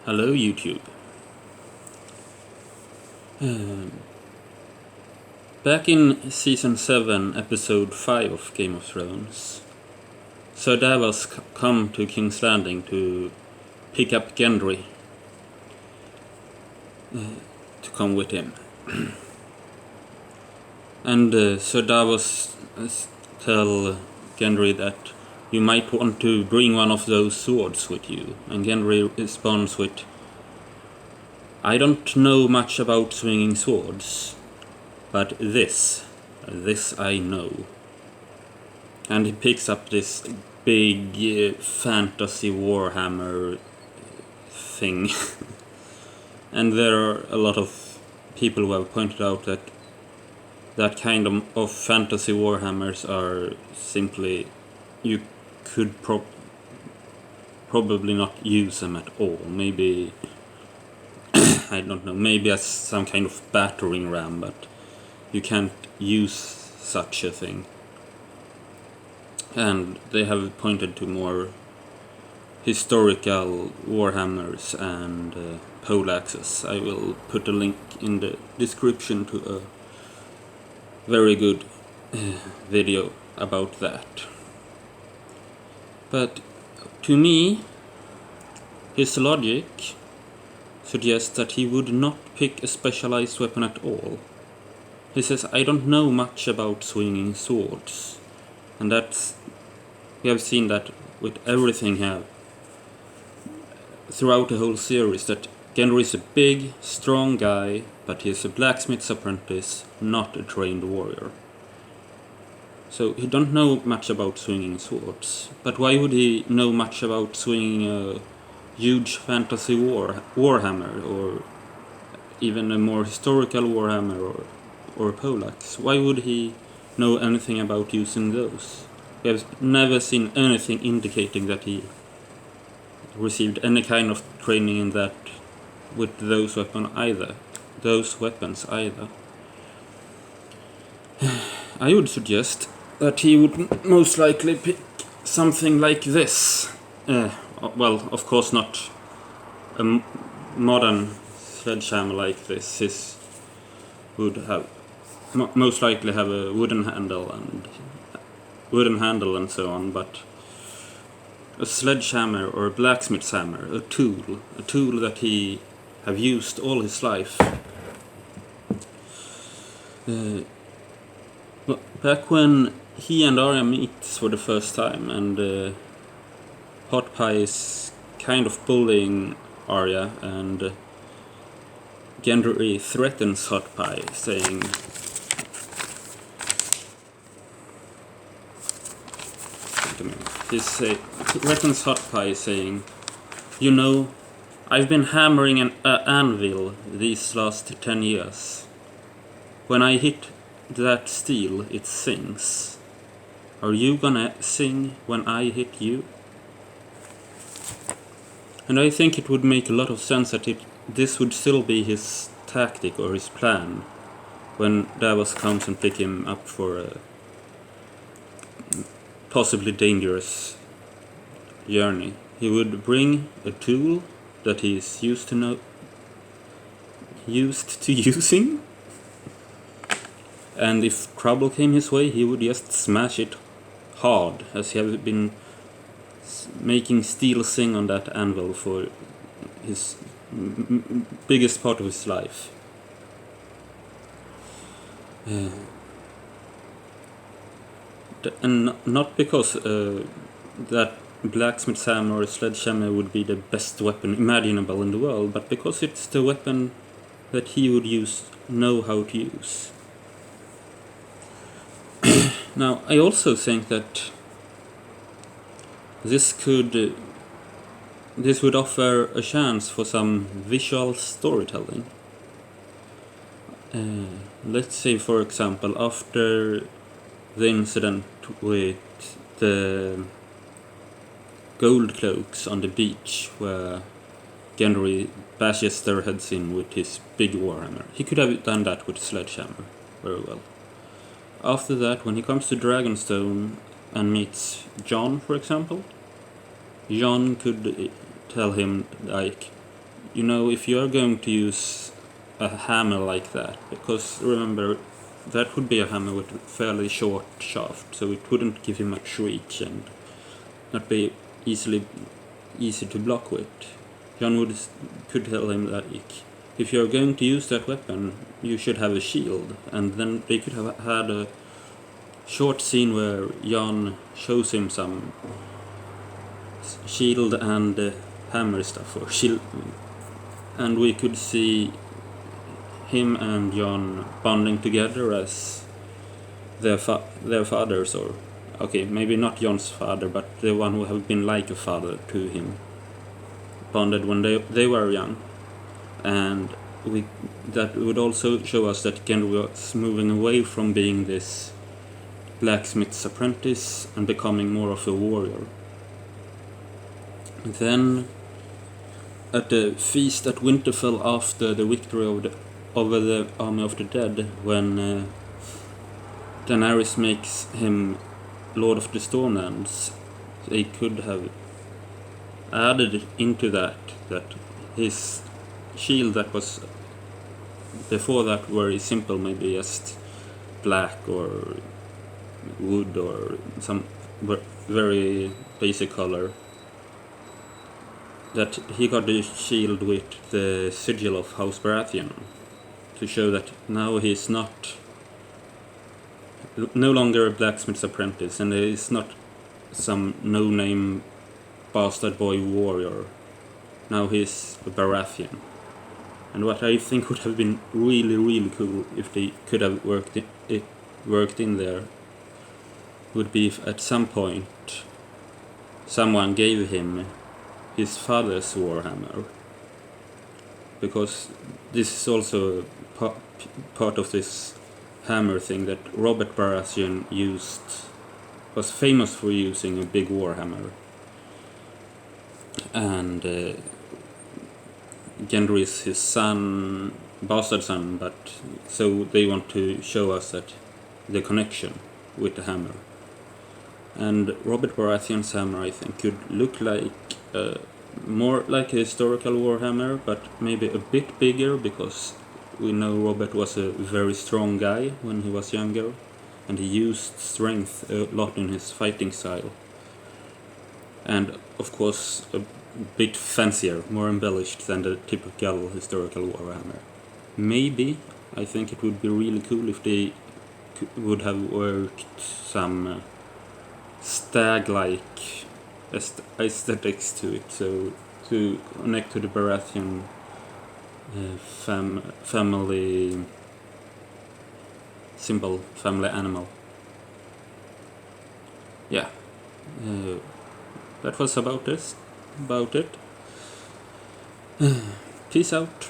Hello YouTube. Back in Season 7, Episode 5 of Game of Thrones, Sir Davos come to King's Landing to pick up Gendry to come with him. And Sir Davos tell Gendry that you might want to bring one of those swords with you, and Gendry responds with, I don't know much about swinging swords, but this I know. And he picks up this big fantasy warhammer thing. And there are a lot of people who have pointed out that that kind of fantasy warhammers are simply, you could probably not use them at all. Maybe, I don't know, maybe as some kind of battering ram, but you can't use such a thing. And they have pointed to more historical warhammers and poleaxes. I will put a link in the description to a very good video about that. But to me, his logic suggests that he would not pick a specialized weapon at all. He says, I don't know much about swinging swords. And we have seen that with everything here throughout the whole series, that Gendry is a big, strong guy, but he is a blacksmith's apprentice, not a trained warrior. So he don't know much about swinging swords. But why would he know much about swinging a huge fantasy warhammer, or even a more historical warhammer, or a poleaxe? Why would he know anything about using those? We have never seen anything indicating that he received any kind of training in that with those weapons either. I would suggest that he would most likely pick something like this. Well, of course not a modern sledgehammer like this. His would have most likely have a wooden handle and so on, but a sledgehammer or a blacksmith's hammer, a tool that he have used all his life. Back when he and Arya meet for the first time, and Hot Pie is kind of bullying Arya, and Gendry threatens Hot Pie, saying, he threatens Hot Pie, saying, you know, I've been hammering an anvil these last 10 years. When I hit that steel, it sings. Are you gonna sing when I hit you? And I think it would make a lot of sense that this would still be his tactic or his plan when Davos comes and pick him up for a possibly dangerous journey. He would bring a tool that he is used to using, and if trouble came his way, he would just smash it hard, as he has been making steel sing on that anvil for his biggest part of his life. And not because that blacksmith's hammer or sledgehammer would be the best weapon imaginable in the world, but because it's the weapon that he would know how to use. Now, I also think that this would offer a chance for some visual storytelling. Let's say, for example, after the incident with the gold cloaks on the beach, where Gendry bashes their heads in with his big warhammer, he could have done that with a sledgehammer very well. After that, when he comes to Dragonstone and meets Jon, for example, Jon could tell him, like, you know, if you are going to use a hammer like that, because remember, that would be a hammer with a fairly short shaft, so it wouldn't give you much reach and not be easy to block with. Jon could tell him that if you're going to use that weapon, you should have a shield, and then they could have had a short scene where Jon shows him some shield and hammer stuff, or shield, and we could see him and Jon bonding together as their fathers, or okay, maybe not Jon's father, but the one who have been like a father to him, bonded when they were young, and that would also show us that Gendry was moving away from being this blacksmith's apprentice and becoming more of a warrior. Then, at the feast at Winterfell after the victory over the army of the dead, when Daenerys makes him Lord of the Stormlands, they could have added into that his shield that was before that very simple, maybe just black or wood or some very basic color, that he got the shield with the sigil of House Baratheon, to show that now he's no longer a blacksmith's apprentice, and he's not some no-name bastard boy warrior. Now he's a Baratheon. And what I think would have been really cool if they could have worked in there would be if at some point someone gave him his father's warhammer, because this is also part of this hammer thing that Robert Baratheon was famous for using a big warhammer, and Gendry is his son, bastard son, but so they want to show us that the connection with the hammer. And Robert Baratheon's hammer, I think, could look like more like a historical warhammer, but maybe a bit bigger, because we know Robert was a very strong guy when he was younger, and he used strength a lot in his fighting style. And of course a bit fancier, more embellished than the typical historical warhammer. Maybe, I think it would be really cool if they would have worked some stag-like aesthetics to it, so to connect to the Baratheon family symbol, family animal. Yeah, that was about it. Peace out.